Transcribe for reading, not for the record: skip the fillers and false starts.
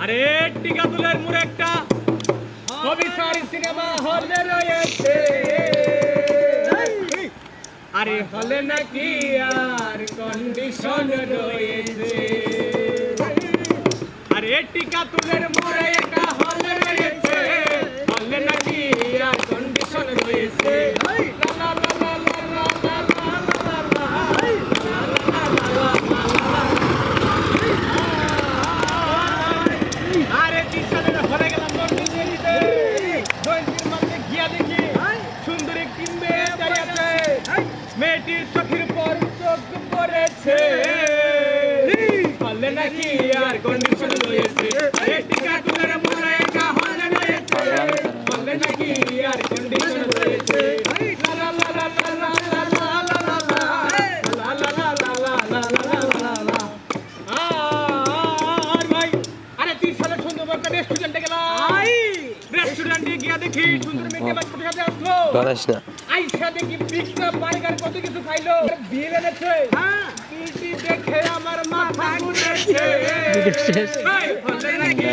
আরে টিকাতুলের মোড়ে একটা অবিচার সিনেমা হলে রয়েছে। আরে হলে নাকি আর কন্ডিশন রয়েছে। আরে টিকাতুলের মোড়ে একটা হলে রয়েছে, হলে নাকি আর কন্ডিশন রয়েছে। আরে তিনজনের হলে গেলাম দর্শনীতে, দর্শনীর মধ্যে গিয়া দেখি সুন্দর একটি মেয়ে দাঁড়িয়ে আছে। মেয়েটির চোখের পর চোখ পড়েছে, হলে নাকি আর কন্ডিশন রয়েছে। টিকাতুলের মোড়ে একটা হলে রয়েছে, হলে নাকি আর কন্ডিশন রয়েছে। লা লা লা লা লা লা লা লা লা লা লা লা লা লা লা লা লা। আর ভাই, আরে 30 সালের সুন্দর একটা রেস্টুরেন্টে গেলাম। রেস্টুরেন্টে গিয়া দেখি সুন্দর মেয়েকে আমার সাথে সাথে আসলো। আইসা দেখি পিৎজা বার্গার কত কিছু খাইলো, বিল এনেছে। বিলটি দেখে আমার মাথা ঘুরেছে। হলে নাকি